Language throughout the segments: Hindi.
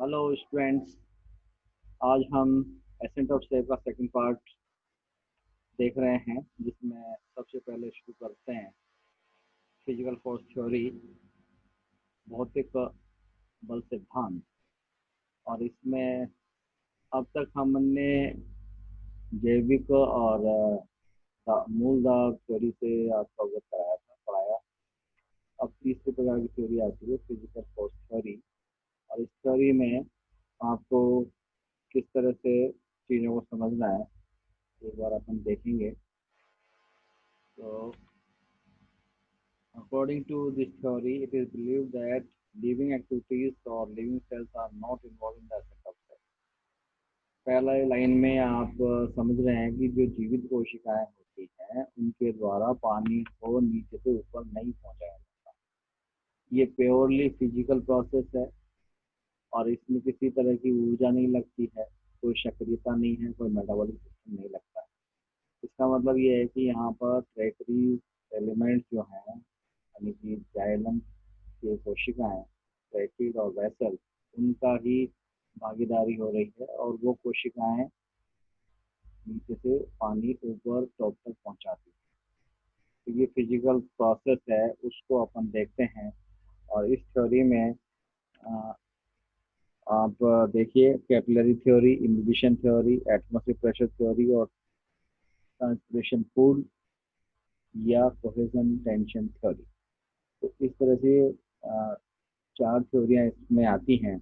Hello students. आज हम एसेंट ऑफ सेव का सेकंड पार्ट देख रहे हैं, जिसमें सबसे पहले शुरू करते हैं फिजिकल फोर्स थ्योरी, भौतिक बल सिद्धांत। और इसमें अब तक हमने जैविक और मूल दाब थ्योरी से आपको अवगत कराया था, पढ़ाया। अब तीसरे प्रकार की थ्योरी आती है फिजिकल फोर्स थ्योरी। और इस थ्योरी में आपको किस तरह से चीज़ों को समझना है, एक बार अपन देखेंगे। तो according to this theory, it is believed that living activities or living cells are not involved in the ascent of cell। पहला लाइन में आप समझ रहे हैं कि जो जीवित कोशिकाएं होती हैं उनके द्वारा पानी को नीचे से ऊपर नहीं पहुंचाया जाता। ये प्योरली फिजिकल प्रोसेस है और इसमें किसी तरह की ऊर्जा नहीं लगती है, कोई सक्रियता नहीं है, कोई मेटाबॉलिक सिस्टम नहीं लगता है। इसका मतलब ये है कि यहाँ पर ट्रैकरी एलिमेंट्स जो हैं, यानी कि जाइलम ये कोशिकाएं, ट्रैकिड और वेसल, उनका ही भागीदारी हो रही है और वो कोशिकाएं नीचे से पानी ऊपर टॉप तक पहुंचाती है। तो ये फिजिकल प्रोसेस है, उसको अपन देखते हैं। और इस थ्योरी में आ, आप देखिए capillary theory, imbibition theory, atmospheric pressure theory और ट्रांसपिरेशन पूल या कोहेजन टेंशन थ्योरी। तो इस तरह से चार थ्योरियां इसमें आती हैं।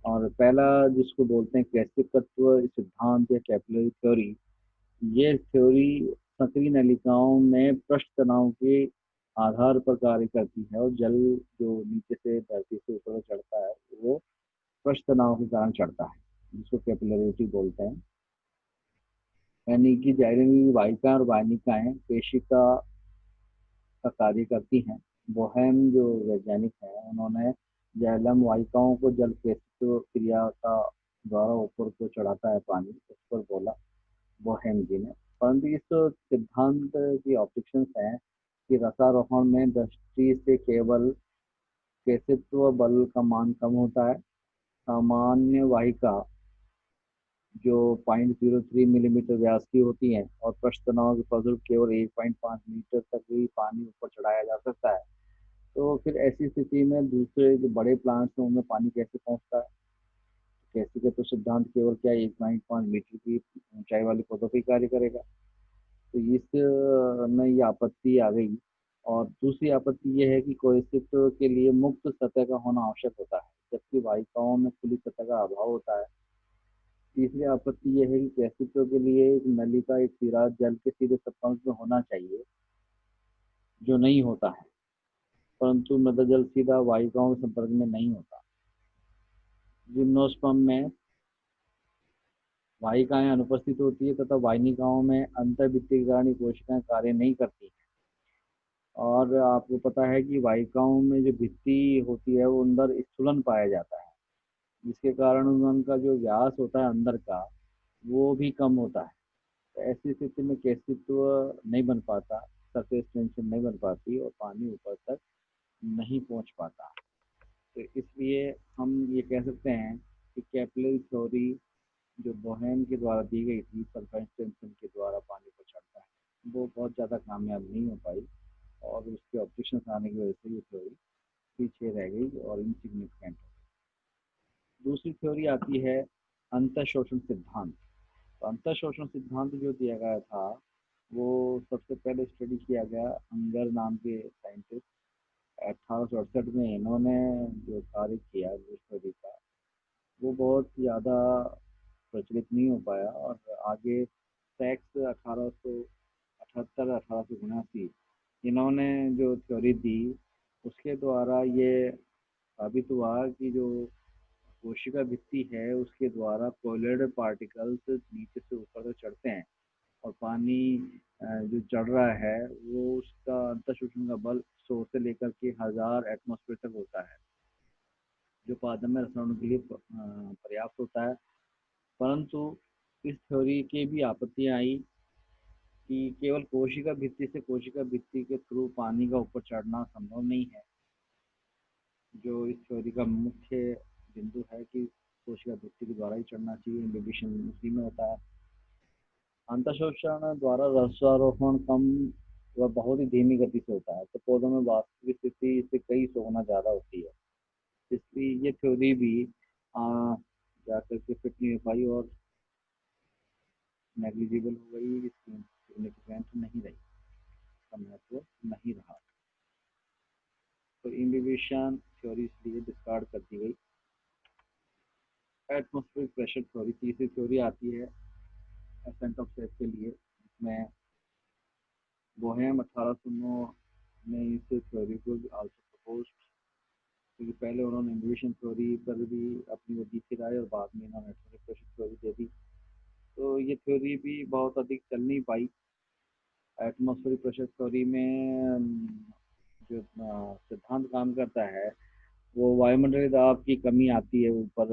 और पहला जिसको बोलते हैं कैसिकत्व सिद्धांत या कैपिलरी थ्योरी, ये थ्योरी सक्रिय नलिकाओं में पृष्ठ तनाव के आधार पर कार्य करती है और जल जो नीचे से धरती से ऊपर चढ़ता है वो पृष्ठ तनाव के कारण चढ़ता है, जिसको कैपिलरिटी बोलते हैं। यानी कि जाइलेनिक वाहिका और वाहिनिकाएं पेशिका का कार्य करती हैं। बोहेम जो वैज्ञानिक हैं उन्होंने जाइलम वाहिकाओं को जल केंद्र क्रिया का द्वारा ऊपर को चढ़ाता है पानी, उस पर बोला बोहेम जी ने। परंतु इस सिद्धांत की ऑब्जेक्शन हैं कि रसारोहण में दृष्टि से केवल केशित्व बल का मान कम होता है। सामान्य वाहिका जो 0.03 मिलीमीटर व्यास की होती हैं और पृष्ठ तनाव के फलस्वरूप केवल 1.5 मीटर तक ही पानी ऊपर चढ़ाया जा सकता है। तो फिर ऐसी स्थिति में दूसरे जो बड़े प्लांट्स हैं उनमें पानी कैसे पहुंचता है? कैसे का तो सिद्धांत केवल क्या 1.5 मीटर की ऊंचाई वाले पौधों पर ही कार्य करेगा। तो इस में ये आपत्ति आ गई। और दूसरी आपत्ति ये है कि कोएसिप्ट के लिए मुक्त सतह का होना आवश्यक होता है, जबकि वाहिकाओं में खुली सतह का अभाव होता है। तीसरी आपत्ति यह है कि कोएसिप्ट के लिए एक नली का एक सिरा जल के सीधे संपर्क में होना चाहिए, जो नहीं होता है। परंतु मृदा जल सीधा वाहिकाओं के संपर्क में नहीं होता। जिम्नोस्पर्म में वाहिकाएं अनुपस्थित होती है तथा वाहिनिकाओं में अंतर्भित्ति के कारण ये कोशिकाएं कार्य नहीं करती। और आपको पता है कि वाहिकाओं में जो भित्ति होती है वो अंदर स्थूलन पाया जाता है, जिसके कारण उनका जो व्यास होता है अंदर का वो भी कम होता है। तो ऐसी स्थिति में केशित्व नहीं बन पाता, सरफेस टेंशन नहीं बन पाती और पानी ऊपर तक नहीं पहुंच पाता। तो इसलिए हम ये कह सकते हैं कि कैपिलरी थ्योरी जो बोहेम के द्वारा दी गई थी, सरफेस टेंशन के द्वारा पानी को चढ़ता है, वो बहुत ज़्यादा कामयाब नहीं हो पाई और उसके ऑब्जेक्शन आने की वजह से ये थ्योरी पीछे रह गई और इनसिग्निफिकेंट हो गई। दूसरी थ्योरी आती है अंतःशोषण सिद्धांत। तो अंतःशोषण सिद्धांत जो दिया गया था वो सबसे पहले स्टडी किया गया अंगर नाम के साइंटिस्ट। 1868 में इन्होंने जो कार्य किया जो स्टडी का, वो बहुत ज़्यादा प्रचलित नहीं हो पाया। और आगे टैक्स 1878 1879 इन्होंने जो थ्योरी दी, उसके द्वारा ये साबित हुआ कि जो कोशिका भित्ति है उसके द्वारा कोयलेड पार्टिकल्स नीचे से ऊपर तक चढ़ते हैं और पानी जो चढ़ रहा है वो उसका अंतःशोषण का बल 100 से लेकर के 1000 एटमॉस्फेयर तक होता है, जो पादप में रसायनों के लिए पर्याप्त होता है। परंतु इस थ्योरी की भी आपत्तियां आई कि केवल कोशिका भित्ति से कोशिका भित्ति के थ्रू पानी का ऊपर चढ़ना संभव नहीं है। जो इस थ्योरी का मुख्य बिंदु है कि कोशिका भित्ति के द्वारा ही चढ़ना चाहिए, इम्बिबिशन उसी में होता है। अंतःशोषण द्वारा रसारोहण कम व बहुत ही धीमी गति से होता है, तो पौधों में वास्तविक स्थिति इससे कई सौ गुना ज़्यादा होती है। इसलिए ये थ्योरी भी जा करके फिट नहीं हो पाई और नेग्लिजिबल हो गई, इसकी सिग्निफिकेंट नहीं रही, इसका महत्व नहीं रहा। तो इम्बिबिशन थ्योरी इसलिए डिस्कार्ड कर दी गई। एटमॉस्फेरिक प्रेशर थ्योरी, तीसरी थ्योरी आती है एसेंट ऑफ सेफ के लिए, जिसमें बोहेम 1809 ने इस थ्योरी को आल्सो प्रपोज, क्योंकि पहले उन्होंने इम्बिबिशन थ्योरी पर भी अपनी वो दी थी राय और बाद में इन्होंने एटमॉस्फेरिक प्रेशर थ्योरी दे दी। तो ये थ्योरी भी बहुत अधिक चल नहीं पाई। एटमॉस्फेरिक प्रेशर थ्योरी में जो सिद्धांत काम करता है वो वायुमंडलीय दाब की कमी आती है ऊपर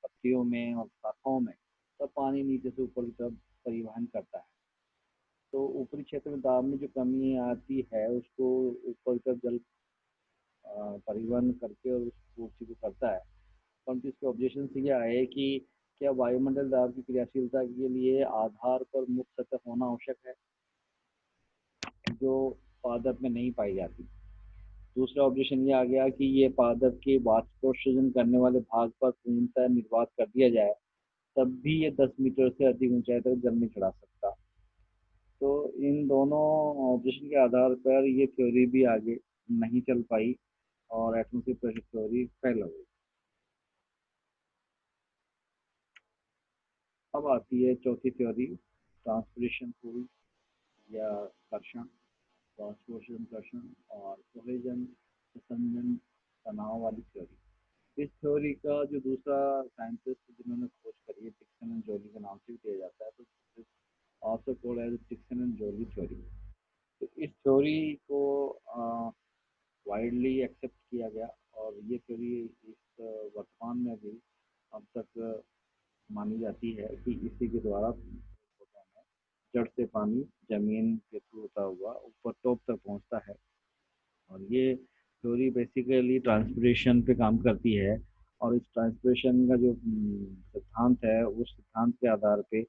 पत्तियों में और शाखाओं में, तब पानी नीचे से ऊपर की तरफ परिवहन करता है। तो ऊपरी क्षेत्र में दाब में जो कमी आती है उसको ऊपर की तरफ जल परिवहन करके और उसको उसी को करता है। परंतु इसके ऑब्जेक्शन ये आए कि क्या वायुमंडल दाब की क्रियाशीलता के लिए आधार पर मुक्त सतह होना आवश्यक है, जो पादप में नहीं पाई जाती। दूसरा ऑब्जेक्शन ये आ गया कि ये पादप के वाष्पोत्सर्जन करने वाले भाग पर पूर्णतः निर्वात कर दिया जाए, तब भी ये 10 मीटर से अधिक ऊंचाई तक जल नहीं चढ़ा सकता। तो इन दोनों ऑब्जेक्शन के आधार पर ये थ्योरी भी आगे नहीं चल पाई और एटमॉस्फेरिक प्रेशर थ्योरी फेल हो गई। अब आती है चौथी थ्योरी, ट्रांसपिरेशन थ्योरी या कर्षण, ट्रांसपोर्शन कर्षण और कोहेजन संसंजन तनाव वाली थ्योरी। इस थ्योरी का जो दूसरा साइंटिस्ट जिन्होंने खोज करी है, डिक्सन एंड जॉली के नाम से भी दिया जाता है, तो also called as Dixon and Joly theory. तो इस थ्योरी को वाइडली एक्सेप्ट किया गया और ये थ्योरी इस वर्तमान में भी अब तक मानी जाती है कि इसी के द्वारा जड़ से पानी जमीन के थ्रू होता हुआ ऊपर टॉप तक पहुंचता है। और ये थ्योरी बेसिकली ट्रांसपिरेशन पे काम करती है। और इस ट्रांसपिरेशन का जो सिद्धांत है उस सिद्धांत के आधार पे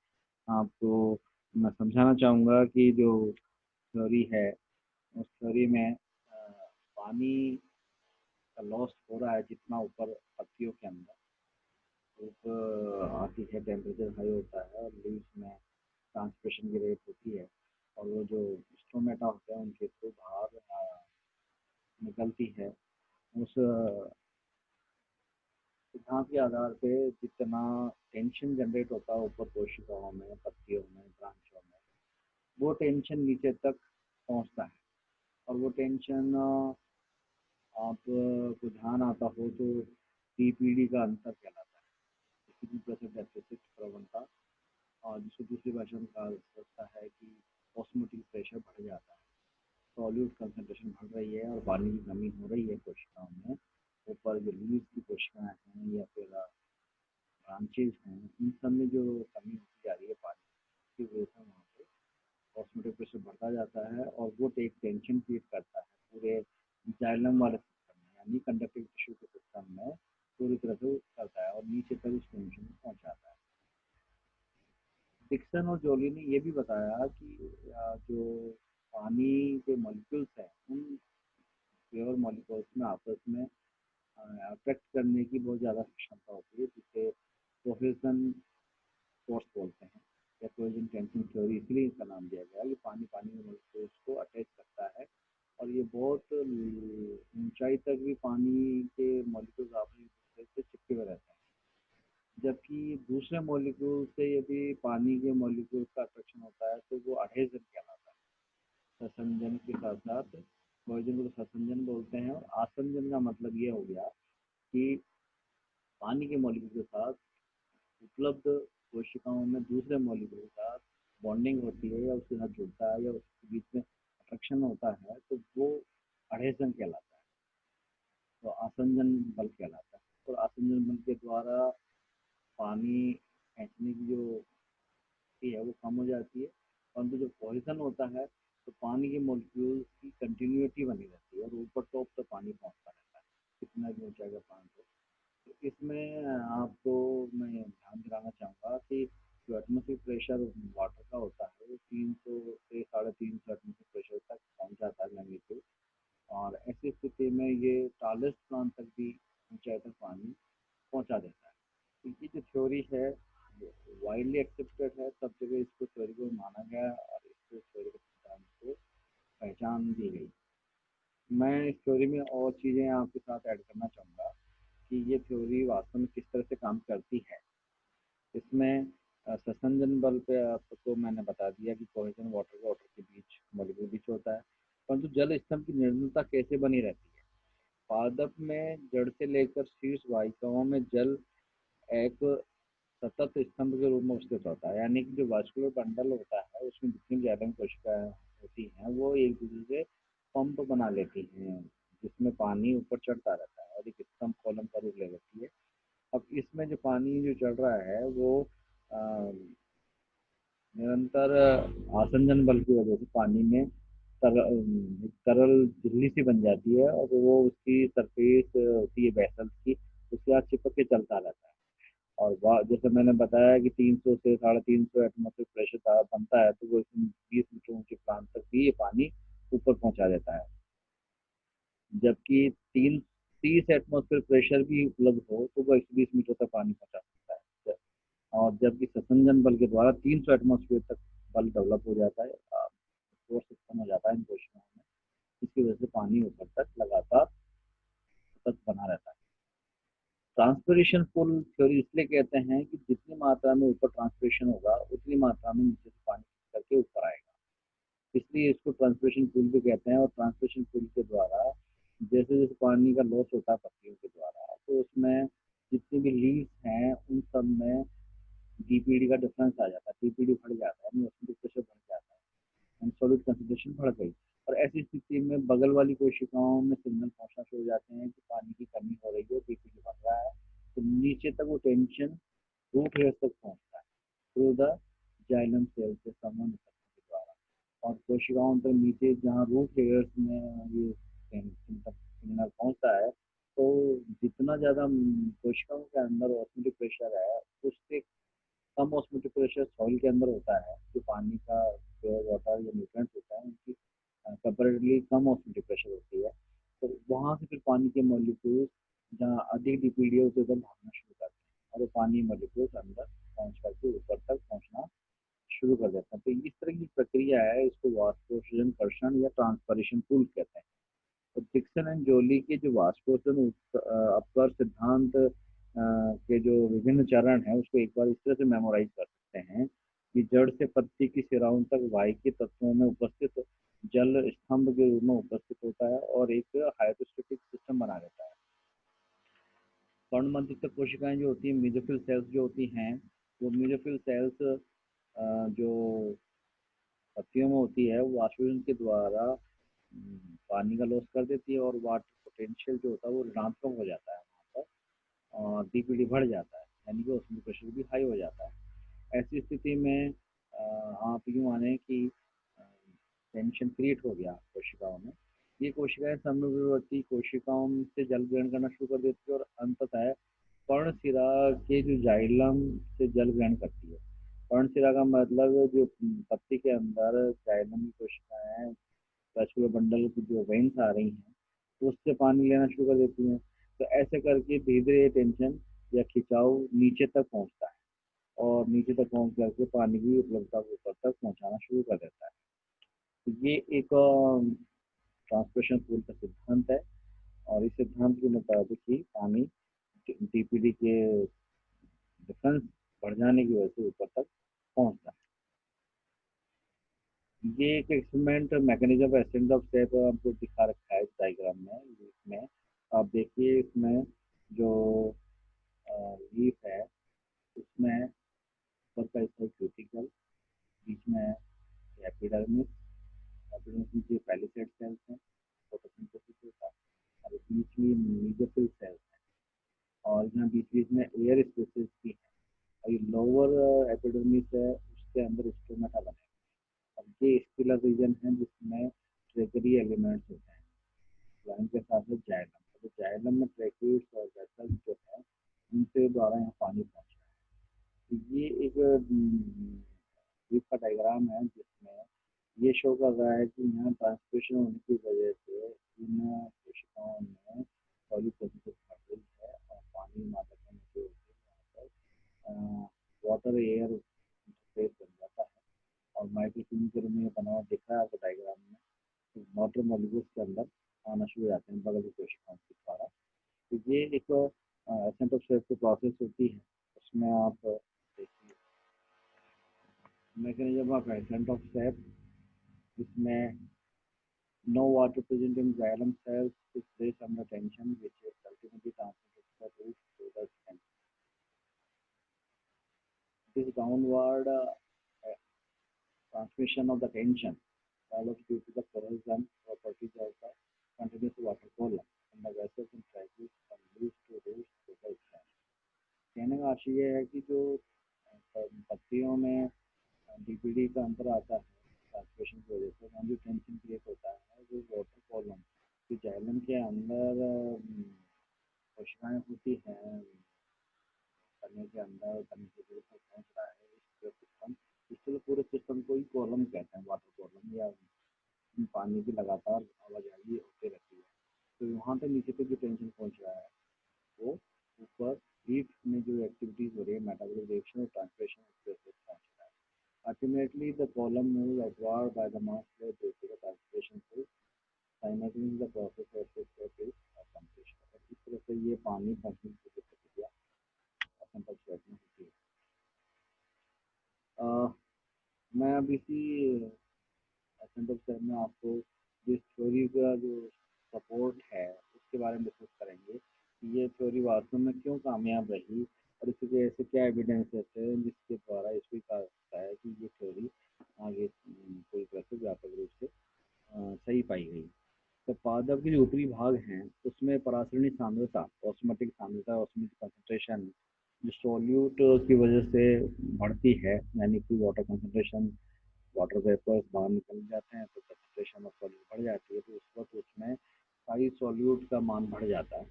आपको मैं समझाना चाहूँगा कि जो थ्योरी है उस थ्योरी में पानी का लॉस हो रहा है जितना ऊपर पत्तियों के अंदर धूप आती है, टेम्परेचर हाई होता है और लीव्स में ट्रांसपिरेशन की रेट होती है और वो जो स्टोमेटा होते हैं उनके थ्रू बाहर निकलती है। उस सिद्धांत के आधार पे जितना टेंशन जनरेट होता है ऊपर कोशिकाओं में, पत्तियों में, ब्रांचों में, वो टेंशन नीचे तक पहुंचता है। और वो टेंशन आपको ध्यान आता हो तो पीपीडी का अंतर कहलाता है, किसी भी प्रेशर डेफिसिट प्रवणता, और जिसको दूसरी भाषा में कहा सकता है कि ऑस्मोटिक प्रेशर बढ़ जाता है, सॉल्यूट कंसंट्रेशन बढ़ रही है और पानी की कमी हो रही है कोशिकाओं में। ऊपर जो लीव्स की कोशिकाएं हैं या फिर ब्रांचेज हैं, इन सब में जो कमी होती जा रही है पानी की वजह से वहाँ पे ऑस्मोटिक प्रेशर बढ़ता जाता है और वो एक टेंशन क्रिएट करता है पूरे जाइलम वाले सिस्टम में, यानी कंडक्टिव टिश्यू के सिस्टम में पूरी तरह से करता है और नीचे तक उस टेंशन को पहुँचाता है। डिक्सन और जोली ने ये भी बताया कि जो पानी के मॉलिक्यूल्स हैं उन प्योर मॉलिक्यूल्स में आपस में अट्रैक्ट करने की बहुत ज़्यादा क्षमता होती है, जिसे कोहेजन फोर्स बोलते हैं या कोहेजन टेंशन थ्योरी, इसलिए इसका नाम दिया गया कि पानी पानी के मॉलिक्यूल्स को अटैच करता है और ये बहुत ऊंचाई तक भी पानी के मॉलिक्यूल्स आपस में एक दूसरे से चिपके हुए रहते हैं। जबकि दूसरे मॉलिक्यूल से यदि पानी के मॉलिक्यूल का अट्रैक्शन होता है तो वो अडेजन कहलाता है। ससंजन के साथ साथ कोहेजन को ससंजन बोलते हैं और आसंजन का मतलब ये हो गया कि पानी के मॉलिक्यूल के साथ उपलब्ध कोशिकाओं में दूसरे मॉलिक्यूल के साथ बॉन्डिंग होती है या उसके साथ जुड़ता है या उसके बीच में अट्रैक्शन होता है तो वो अडेजन कहलाता है, तो आसंजन बल कहलाता है। और आसंजन बल के द्वारा पानी खींचने की जो है वो कम हो जाती है, परंतु जो पॉइजन होता है तो पानी के मॉलिक्यूल्स की कंटिन्यूटी बनी रहती है और ऊपर टॉप तक पानी पहुंचता रहता है, कितना भी ऊंचाई का पानी हो। इसमें आपको मैं ध्यान दिलाना चाहूँगा कि जो एटमॉस्फेरिक प्रेशर वाटर का होता है वो 300 से 350 एटमॉस्फेरिक प्रेशर तक पहुँच जाता है मैग्नीट्यूड। और ऐसी स्थिति में ये 40 प्लांट तक भी ऊंचाई तक पानी पहुँचा देता है। तो ये जो थ्योरी है वाइडली एक्सेप्टेड है, सब जगह इसको थ्योरी को माना गया है और इसको थ्योरी के सिद्धांत को पहचान दी गई। मैं इस थ्योरी में और चीज़ें आपके साथ ऐड करना चाहूँगा कि ये थ्योरी वास्तव में किस तरह से काम करती है। इसमें ससंजन बल पे आपको मैंने बता दिया कि कोहेजन वाटर के वाटर के बीच मॉलिक्यूल बीच होता है। परंतु जल स्तंभ की निरंतरता कैसे बनी रहती है? पादप में जड़ से लेकर शीर्ष वाहिकाओं में जल एक सतत स्तंभ के रूप में स्थित होता है, यानी कि जो वास्कुलर बंडल होता है उसमें जितनी जाइलम कोशिकाएं होती हैं वो एक दूसरे से पंप बना लेती हैं, जिसमें पानी ऊपर चढ़ता रहता है और एक स्तंभ कॉलम का रूप ले लेती है। अब इसमें जो पानी जो चढ़ रहा है वो अ, निरंतर आसंजन बल की वजह से पानी में एक तरल झिल्ली सी बन जाती है और वो उसकी सरफेस होती है वेसल्स की, उसके साथ चिपक के चलता रहता है। और जैसे मैंने बताया कि 300 से 350 एटमॉस्फेरिक प्रेशर बनता है, तो वो इसमें 20 मीटर ऊंचे प्लांट तक भी ये पानी ऊपर पहुंचा देता है। जबकि 30 एटमॉस्फेरिक प्रेशर भी उपलब्ध हो तो वो 120 मीटर तक पानी पहुंचा सकता है। और जबकि ससंजन बल के द्वारा 300 एटमॉस्फेयर तक बल डेवलप हो जाता है, फोर्स उत्पन्न हो जाता है इन कोशिकाओं में। इसकी वजह से पानी ऊपर तक लगातार सतत बना रहता है। ट्रांसपिरेशन पुल थ्योरी इसलिए कहते हैं कि जितनी मात्रा में ऊपर ट्रांसपिरेशन होगा उतनी मात्रा में नीचे से पानी खींच करके ऊपर आएगा। इसलिए इसको ट्रांसपिरेशन पुल भी कहते हैं। और ट्रांसपिरेशन पुल के द्वारा जैसे जैसे पानी का लॉस होता है पत्तियों के द्वारा, तो उसमें जितनी भी लीव्स हैं उन सब में डीपीडी का डिफरेंस आ जाता है, डीपीडी बढ़ जाता है, ऑस्मोटिक प्रेशर बढ़ जाता है, सॉलिड कंसंट्रेशन बढ़ गई। और ऐसी स्थिति में बगल वाली कोशिकाओं में सिग्नल पहुंचना शुरू हो जाते हैं कि पानी की कमी हो रही है, डीपीडी बढ़ रहा है। तो नीचे तक वो टेंशन रूट हेयर तक पहुंचता है थ्रू द जाइलम सेल से संबंध के द्वारा। और कोशिकाओं तक नीचे जहाँ रूट हेयर्स में ये सिग्नल पहुंचता है, तो जितना ज़्यादा कोशिकाओं के अंदर ऑस्मोटिक प्रेशर है उससे कम ऑस्मोटिक प्रेशर सॉइल के अंदर होता है। जो पानी का प्योर वाटर या न्यूट्रिएंट्स होता है उनकी कंपेरेटिवली कम ऑस्मोटिक प्रेशर होती है। तो वहाँ से फिर पानी के मॉलिक्यूल्स जहाँ अधिक डिपीडी होते उधर भागना शुरू करते हैं और वो पानी मॉलिक्यूल्स अंदर पहुँच करके ऊपर तक पहुँचना शुरू कर देते हैं। तो इस तरह की प्रक्रिया है, इसको वाष्पोत्सर्जन कर्षण या ट्रांसपरेशन टूल कहते हैं। तो डिक्सन एंड जोली के जो वाष्पोत्सर्जन अपकर सिद्धांत के जो विभिन्न चरण हैं उसको एक बार इस तरह से मेमोराइज कर सकते हैं कि जड़ से पत्ती की सिराओं तक वायु के तत्वों में उपस्थित जल स्तंभ के रूप में उपस्थित होता है और एक हाइड्रोस्टेटिक सिस्टम बना रहता है। पर्णमंत्र कोशिकाएं जो होती हैं, म्यूजोफिल सेल्स जो होती हैं, वो म्यूजोफिल सेल्स जो पत्तियों में होती है वो वाष्पोत्सर्जन के द्वारा पानी का लॉस कर देती है और वाटर पोटेंशियल जो होता है वो ऋणात्मक हो जाता है वहाँ पर और डीपीडी बढ़ जाता है, यानी कि उसमें प्रेशर भी हाई हो जाता है। ऐसी स्थिति में आप यूँ माने कि टेंशन क्रिएट हो गया कोशिकाओं में। ये कोशिकाएं समूहवर्ती कोशिकाओं से जल ग्रहण करना शुरू कर देती है और अंततः पर्णशिरा के जो जाइलम से जल ग्रहण करती है। पर्णशिरा का मतलब जो पत्ती के अंदर जाइलम की कोशिकाएं वैस्कुलर बंडल की जो वेन्स आ रही हैं तो उससे पानी लेना शुरू कर देती हैं। तो ऐसे करके धीरे धीरे टेंशन या खिंचाव नीचे तक पहुंचता है और नीचे तक पहुंच करके पानी की उपलब्धता को ऊपर तक पहुंचाना शुरू कर देता है। तो ये एक ट्रांसपोर्टेशन फ्लूइड का सिद्धांत है और इस सिद्धांत के मुताबिक ही पानी डीपीडी के डिफरेंस बढ़ जाने की वजह से ऊपर तक पहुंचता है। ये एक experiment mechanism ascent of step आपको दिखा रखा है इस डायग्राम में। इसमें आप देखिए, इसमें जो लीफ है उसमें ऊपर का हिस्सा क्यूटिकल, बीच में एपिडर्मिस, एपिडर्मिस में जो पैलिसेड सेल्स हैं फोटोसिंथेसिस होता है, और बीच में मीजोफिल सेल्स हैं और यहाँ बीच बीच में एयर स्पेसेस भी हैं। और ये लोअर एपिडर्मिस है उसके अंदर स्टोमेटा बने। अब ये स्किलर रीजन है जिसमें ट्रेजरी एलिमेंट्स होते हैं, लाइन के साथ में जाइलम। तो जाइलम में ट्रैक्यूट्स और वेसल्स जो है द्वारा यहाँ पानी पहुँच रहा है। तो ये एक द्वीप का डायग्राम है जिसमें ये शो कर रहा है कि यहाँ ट्रांसपोर्टेशन होने की वजह से इन कोशिकाओं में सॉलिड प्रोसेस बढ़ रही है और पानी मात्रा में जो होती है यहाँ पर वाटर एयर इंटरफेस बन जाता है और माइक्रोफिल्म के रूप में ये बना हुआ दिख रहा है आपको डायग्राम में। तो वाटर मॉलिक्यूल्स के अंदर आना शुरू हो जाते हैं बगल की कोशिकाओं के द्वारा। तो ये एक एसेंट ऑफ सेल्फ की प्रोसेस होती है। उसमें आप देखिए mechanism of ascent of self, इसमें no water present in xylem cells is placed under tension, which is ultimately transmitted to the root to the stem. This downward transmission of the tension develops due to the corrosion properties of the continuous water column and the vessels and traces from leaves to roots to the stem. कहने का आशय ये है कि जो पत्तियों में डीपीडी का अंतर आता है ट्रांसमिशन की वजह से वहाँ जो टेंशन क्रिएट होता है वो वाटर कॉलम जो जाइलम के अंदर कोशिकाएं होती हैं करने के अंदर करने के लिए पहुँच रहा है इस पूरे सिस्टम, इसलिए पूरे सिस्टम को ही कॉलम कहते हैं, वाटर कॉलम या पानी की लगातार आवाजाही होती रहती है। तो वहाँ पे नीचे पे जो टेंशन पहुँच रहा है वो ऊपर लीफ में जो एक्टिविटीज हो रही है मेटाबॉलिक रिएक्शन और ट्रांसलेशन प्रोसेस पहुँच रहा है। Ultimately the column move upward by the mass flow due to the translation to simultaneously the process of completion. इस तरह से ये पानी पहुँचने की प्रक्रिया एसेंट ऑफ सेल्फ में होती है। मैं अब इसी एसेंट ऑफ सेल्फ में आपको जिस थ्योरी का जो सपोर्ट है उसके बारे में डिस्कस करेंगे कि ये थ्योरी वास्तव में क्यों कामयाब रही और इसके ऐसे क्या एविडेंसेस है जिसके द्वारा इसको कहा जाता है कि ये थ्योरी आगे पूरी तरह से व्यापक रूप से सही पाई गई। तो पादप के जो ऊपरी भाग हैं उसमें परासरणी सांद्रता, ऑस्मोटिक सांद्रता, ऑस्मोटिक कंसंट्रेशन जो सोल्यूट की वजह से बढ़ती है, यानी कि वाटर कंसंट्रेशन वाटर वेपर्स बाहर निकल जाते हैं तो कंसंट्रेशन ऑफ सॉल्यूट बढ़ जाती है। तो उस वक्त उसमें सारी सॉल्यूट का मान बढ़ जाता है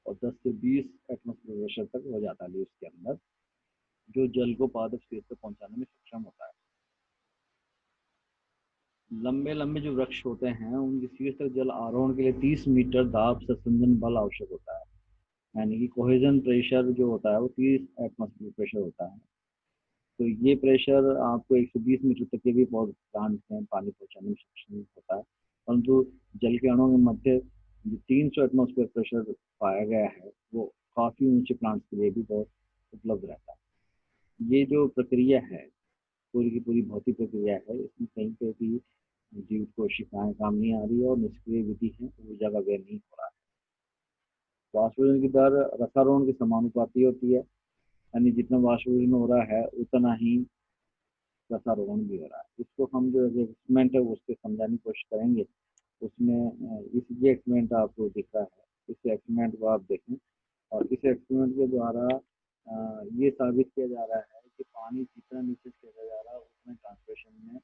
और 10 से 20 एटमॉस्फेयर प्रेशर तक हो जाता है उसके अंदर, जो जल को पादप शीर्ष तक पहुंचाने में सक्षम होता है। लंबे लंबे जो वृक्ष होते हैं उनकी शीर्ष तक जल आरोहण के लिए 30 मीटर दाब संसंजन बल आवश्यक होता है, यानी कि कोहेजन प्रेशर जो होता है वो 30 एटमॉस्फेयर प्रेशर होता है। तो ये प्रेशर आपको 120 मीटर तक के भी प्लांट में पानी पहुंचाने में सक्षम होता है, परंतु जल के अणुओं के मध्य जो 300 एटमॉस्फेयर प्रेशर पाया गया है वो काफ़ी ऊंचे प्लांट्स के लिए भी बहुत उपलब्ध रहता है। ये जो प्रक्रिया है पूरी की पूरी भौतिक प्रक्रिया है, इसमें कहीं पे भी जीवित कोशिकाएं काम नहीं आ रही है और निष्क्रिय विधि है, ऊर्जा का व्यय नहीं हो रहा है। वाष्पीकरण की दर रसारोहण के समानुपाती होती है, यानी जितना वाष्पीकरण हो रहा है उतना ही रसारोहण भी हो रहा है। इसको हम जो एक्सपेरिमेंट है उससे समझाने की कोशिश करेंगे। उसमें ये एक्सपेरिमेंट आपको दिख रहा है, इस एक्सपेरिमेंट को आप देखें और इस एक्सपेरिमेंट के द्वारा ये साबित किया जा रहा है कि पानी जितना नीचे चला जा रहा है उतना ट्रांसप्रेशन में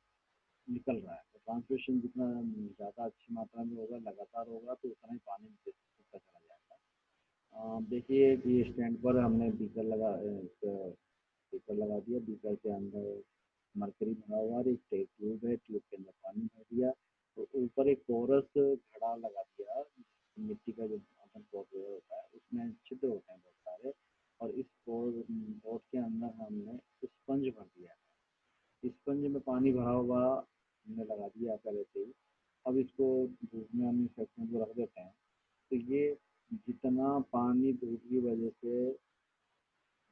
निकल रहा है। तो ट्रांसप्रेशन जितना ज़्यादा अच्छी मात्रा में होगा, लगातार होगा, तो उतना ही पानी नीचे चला जाएगा। देखिए कि स्टैंड पर हमने बीकर लगा दिया, बीकर के अंदर मरकरी भरा हुआ और एक ट्यूब है, ट्यूब के अंदर पानी भर दिया, तो ऊपर एक पोरस घड़ा लगा दिया, मिट्टी का जो पॉट होता है उसमें छिद्र होते हैं बहुत सारे, और इस पॉट के अंदर हमने स्पंज भर दिया है। स्पंज में पानी भरा हुआ हमने लगा दिया पहले से ही। अब इसको धूप में हम सेक्शन को रख देते हैं, तो ये जितना पानी धूप की वजह से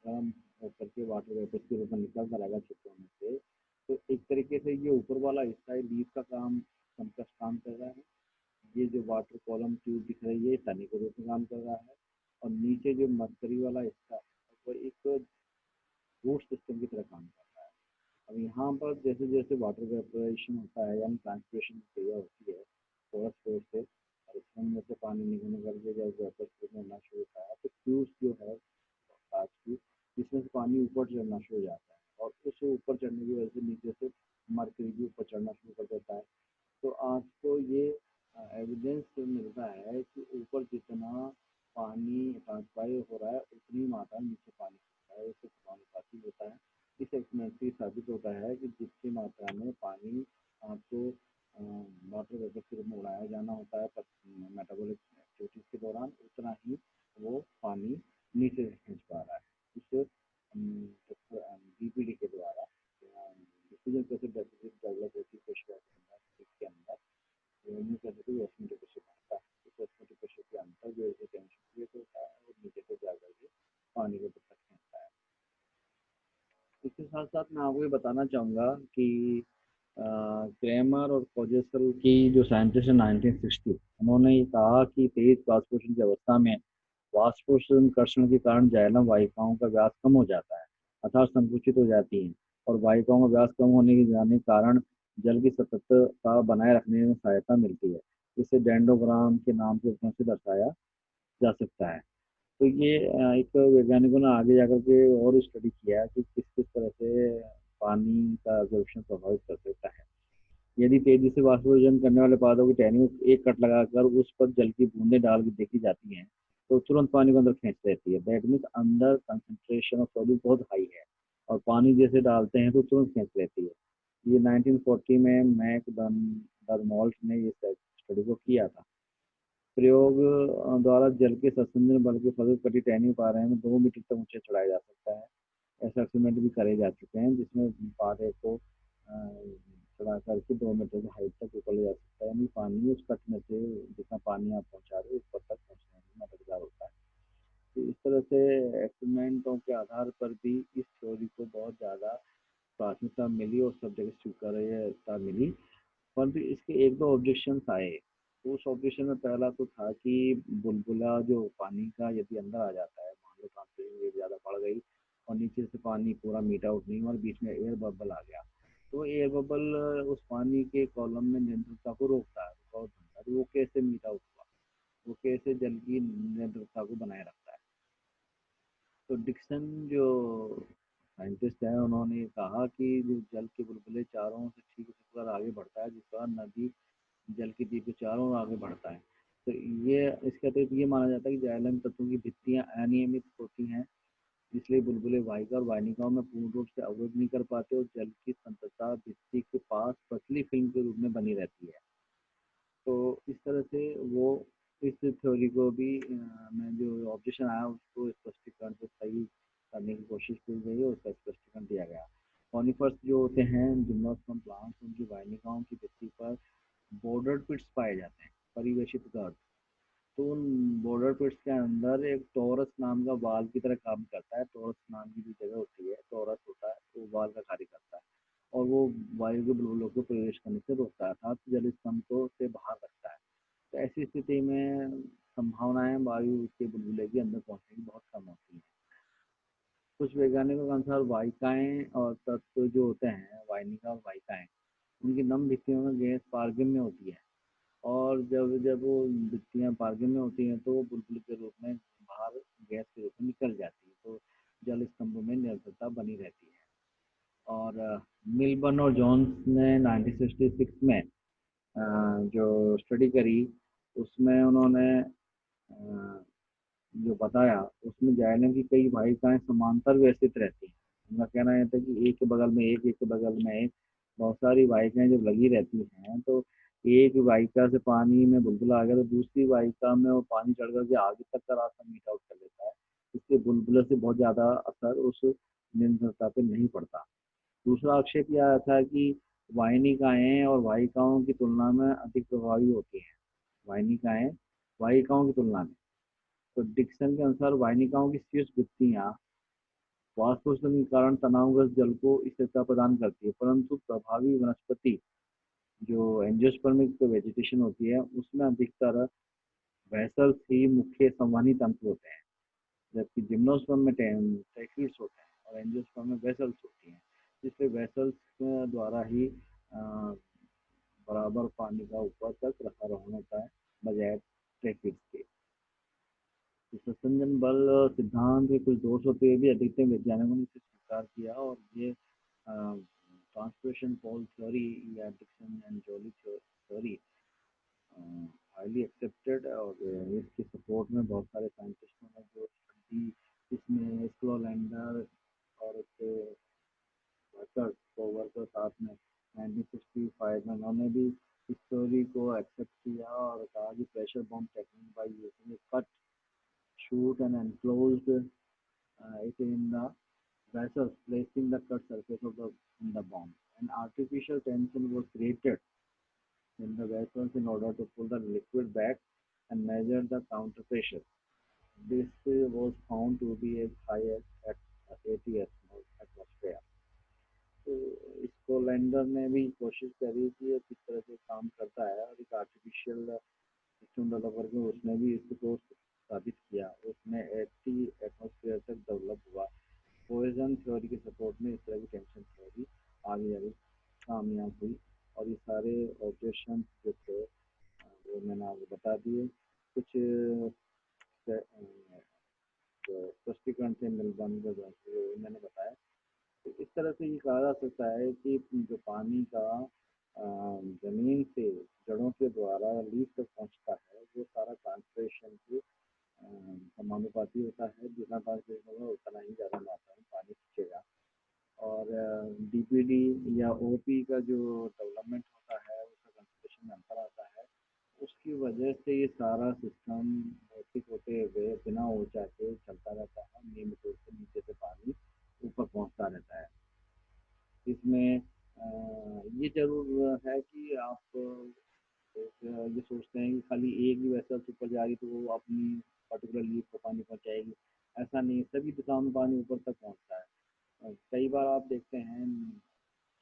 गर्म होकर के वाटर वेपर के रूप में निकलता रहेगा छिद्रों में से, तो एक तरीके से ये ऊपर वाला हिस्सा है लीफ का काम समकक्ष काम कर रहा है। ये जो वाटर कॉलम ट्यूब दिख रही है तनी के रूप में काम कर रहा है, और नीचे जो मरकरी वाला हिस्सा है वो एक रूट सिस्टम की तरह काम कर रहा है। अब यहाँ पर जैसे जैसे वाटर वेपरेशन होता है यानी ट्रांसपिरेशन की क्रिया होती है फोर्स फोर्स से, और स्पंज में से पानी निकलने करके जब वेपर में नष्ट होता है तो ट्यूब्स जो है कांच की, जिसमें से पानी ऊपर चढ़ना शुरू हो जाता है, और उस ऊपर चढ़ने की वजह से नीचे से मरकरी भी ऊपर चढ़ना शुरू कर देता है। तो आपको ये एविडेंस मिलता है कि ऊपर जितना पानी ट्रांसपायर हो रहा है उतनी उतनी मात्रा में नीचे पानी होता है, उससे समानुपाती होता है। इस एक्सपेरिमेंट से साबित होता है कि जितनी मात्रा में पानी आपको वाटर वेपर के रूप में उड़ाया जाना होता है मेटाबॉलिक एक्टिविटीज के दौरान, उतना ही वो पानी नीचे खींच पा रहा है। इससे डीपीडी के द्वारा डिफिजन कैसे डेफिसिट डेवलप होती है कोशिका के अंदर, इसके अंदर न्यू कैसे कोई ऑस्मोटिक प्रेशर बनता है। इस ऑस्मोटिक प्रेशर के अंदर जो है टेंशन क्रिएट होता है और नीचे से जाकर के पानी को तक खींचता है। इसके साथ साथ मैं आपको ये बताना चाहूँगा कि क्रेमर और कोजेसल की जो साइंटिस्ट है 1960, उन्होंने ये कहा कि तेज वाष्पोषण की अवस्था में वाष्पोषण कर्षण के कारण जाइलम वाहिकाओं का व्यास कम हो जाता है अर्थात संकुचित हो जाती है, और वाहिकाओं का व्यास कम होने के जाने के कारण जल की सततता बनाए रखने में सहायता मिलती है। इसे डेंडोग्राम के नाम के रूप से दर्शाया जा सकता है। तो ये एक वैज्ञानिकों ने आगे जाकर के और स्टडी किया कि किस किस तरह से पानी का एब्जॉर्प्शन प्रभावित कर सकता है। यदि तेजी से वाष्पोषण करने वाले पदार्थों की टहनी में एक कट लगाकर उस पर जल की बूंदें डाल के देखी जाती हैं तो तुरंत पानी को अंदर खींच लेती है। दैट मीन्स अंदर कंसंट्रेशन ऑफ सॉल्यूट बहुत हाई है और पानी जैसे डालते हैं तो तुरंत खींच लेती है। ये 1940 में मैक डर्मॉल्ट ने ये स्टडी को किया था। प्रयोग द्वारा जल के सस्पेंशन बल के फल कटी टहनी पारे में 2 मीटर तक ऊंचे चढ़ाया जा सकता है। ऐसे एक्सपेरिमेंट भी करे जा चुके हैं जिसमें पारे को चढ़ा करके 2 मीटर की हाइट तक ऊपर ले जा सकता है, यानी पानी उस कटने से जितना पानी आप पहुंचा रहे हो ऊपर तक पहुंचने में मददगार होता है। तो इस तरह से एक्सपेरिमेंटों के आधार पर भी इस थ्योरी को बहुत ज़्यादा प्राथमिकता मिली और सब जगह स्वीकार्यता मिली। परंतु इसके एक दो ऑब्जेक्शन आए। तो उस ऑब्जेक्शन में पहला तो था कि बुलबुला जो पानी का यदि अंदर आ जाता है, मान लो ट्रांसपोर्टेशन रेट ज़्यादा बढ़ गई और नीचे से पानी पूरा मीट आउट नहीं हुआ और बीच में एयर बबल आ गया, तो एयर बबल उस पानी के कॉलम में निरंतरता को रोकता है, रुकावट बनता है। तो वो कैसे मीट आउट हुआ, वो कैसे जल की निरंतरता को बनाए रखता है। तो डिक्सन जो साइंटिस्ट हैं उन्होंने कहा कि जो जल के बुलबुले चारों से ठीक उसी प्रकार आगे बढ़ता है जिस तरह नदी जल की दीप के चारों ओर आगे बढ़ता है। तो ये इसके अतिरिक्त ये माना जाता है कि जाइलम तत्वों की भित्तियां अनियमित होती हैं, इसलिए बुलबुले वाहिका और वाहिनिकाओं में पूर्ण रूप से अवरुद्ध नहीं कर पाते और जल की संततता भित्ति के पास पतली फिल्म के रूप में बनी रहती है। तो इस तरह से वो इस थ्योरी को भी में जो ऑब्जेक्शन आया उसको स्पष्टीकरण से सही करने की कोशिश की गई और उसका स्पष्टीकरण दिया गया। कॉनिफर्स जो होते हैं जिम्नोस्पर्म प्लांट्स, उनकी वाहिनिकाओं की भित्ति पर बॉर्डर पिट्स पाए जाते हैं, परिवेशित गर्त। तो उन बॉर्डर पिट्स के अंदर एक टोरस नाम का वाल की तरह काम करता है। टोरस नाम की जो जगह होती है, टोरस होता है, तो वाल का कार्य करता है और वो वायु के बुलबुलों को प्रवेश करने से रोकता है अर्थात जल स्तंभ को से बाहर रखता है। तो ऐसी स्थिति में संभावनाएं वायु के बुलबुले के अंदर पहुंचने की बहुत कम होती हैं। कुछ वैज्ञानिकों के अनुसार वाहिकाएं और तत्व जो होते हैं, वाहिनिका और वाहिकाएं, उनकी नम भित्तियों में गैस पारगम्य होती है और जब जब वो भित्तियाँ पारगम्य होती हैं तो वो बुलबुल के रूप में बाहर गैस के रूप में निकल जाती है, तो जल स्तंभ में निरंतरता बनी रहती है। और मिलबर्न और जॉन्स ने 1966 में जो स्टडी करी उसमें उन्होंने जो बताया उसमें जाइलम की कई वाहिकाएं समांतर व्यवस्थित रहती हैं। उनका कहना यह था कि एक के बगल में एक, एक के बगल में एक, बहुत सारी वाहिकाएं जब लगी रहती हैं तो एक वाहिका से पानी में बुलबुला आ गया तो दूसरी वाहिका में वो पानी चढ़ करके आगे तक का रास्ता मीट आउट कर लेता है। इसलिए बुलबुले से बहुत ज़्यादा असर उस निरंतरता पे नहीं पड़ता। दूसरा आक्षेप यह आया था कि वाहिनिकाएं और वाहिकाओं की तुलना में अधिक प्रभावी होती हैं। वाहिनिकाएं वाहिकाओं की तुलना में, तो डिक्सन के अनुसार वाहिनिकाओं की शीर्ष भित्तियां वाष्पोषण के कारण तनावग्रस्त जल को स्थिरता प्रदान करती है, परंतु प्रभावी वनस्पति जो एंजियोस्पर्मिक वेजिटेशन होती है उसमें अधिकतर वेसल्स ही मुख्य संवहनी तंत्र होते हैं, जबकि जिम्नोस्पर्म में ट्रैकिड्स होते हैं और एंजियोस्पर्म में वेसल्स होती हैं। इसलिए वेसल्स द्वारा ही बराबर पानी का ऊपर तक रखा रहना होता है बजाय ट्रैकिड्स के। सस्पेंशन बल सिद्धांत के कुछ दोष होते हुए भी अधिकतर वैज्ञानिकों ने इसे स्वीकार किया और ये ट्रांसपोर्टेशन पोल थ्योरी या Dixon and Joly theory highly accepted और इसके सपोर्ट में बहुत सारे साइंटिस्टों ने जो study put an enclosed it in the vessels, placing the cut surface of the in the bomb. An artificial tension was created in the vessels in order to pull the liquid back and measure the counter pressure. This was found to be as high as at 80 atmosphere. तो इसको लैंडर ने भी कोशिश करी कि ये किस तरह से काम करता है, और एक आर्टिफिशियल सिस्टम डेवलप करके उसने भी इसको साबित किया। उसने 80 एटमॉस्फेयर तक डेवलप हुआ। पोइजन थ्योरी के सपोर्ट में इस तरह की टेंशन थ्योरी आगे आगे कामयाब हुई, और ये सारे ऑब्जेक्शन जो थे वो मैंने आपको बता दिए। कुछ जो स्पष्टीकरण थे मिलबन जो मैंने बताया। तो इस तरह से ये कहा जा सकता है कि जो पानी का जमीन से जड़ों के द्वारा लीफ तक पहुंचता है, वो सारा ट्रांसप्रेशन के समानुपाती होता है। जितना ट्रांसप्रेशन होगा उतना ही ज़्यादा मात्रा में पानी खींचेगा। और डीपीडी या ओपी का जो डेवलपमेंट होता है उसका कंसंट्रेशन में अंतर आता है। उसकी वजह से ये सारा सिस्टम ठीक होते हुए बिना ऊंचा के चलता रहता है। नियमित रूप से नीचे से पानी ऊपर पहुंचता रहता है। इसमें ये जरूर है कि आप ये सोचते हैं कि खाली एक ही वैसल ऊपर जा रही तो वो अपनी पर्टिकुलर लीफ को पानी पहुंचाएगी। ऐसा नहीं, सभी दिशाओं में पानी ऊपर तक पहुंचता है। कई बार आप देखते हैं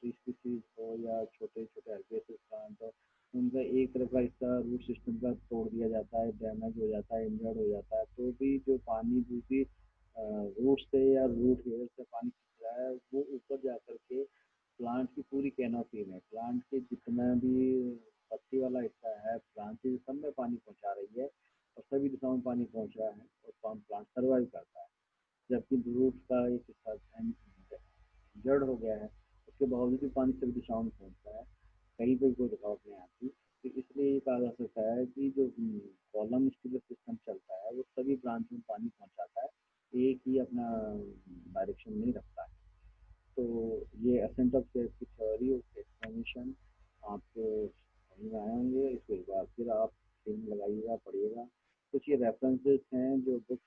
ट्री स्पीसीज हो या छोटे छोटे हल्के प्लांट हो, उनका एक तरफ का हिस्सा रूट सिस्टम का तोड़ दिया जाता है, डैमेज हो जाता है, इंजर्ड हो जाता है, तो भी जो पानी दूसरी रूट से या रूट हेयर से पानी खींच रहा है वो ऊपर जा करके प्लांट की पूरी कैनोपी में, प्लांट के जितना भी पत्ती वाला हिस्सा है प्लांट के सब में पानी पहुंचा रही है, और सभी दिशाओं में पानी पहुंच रहा है और प्लांट सर्वाइव करता है। जबकि रूट का एक हिस्सा जड़ हो गया है, उसके बावजूद भी पानी सभी दिशाओं में पहुंचता है, कहीं पर कोई रुकावट नहीं आती। तो इसलिए ये कहा जा सकता है कि जो कॉलम स्टील सिस्टम चलता है वो सभी ब्रांच में पानी पहुंचाता है, एक ही अपना डायरेक्शन नहीं रखता है। तो ये असेंट ऑफ सेफ की थ्योरी उसके एक्सप्लेनेशन आपको समझ में आए होंगे। इसके बाद फिर आप फिल्म लगाइएगा, पढ़िएगा। कुछ ये रेफरेंसेस हैं जो बुक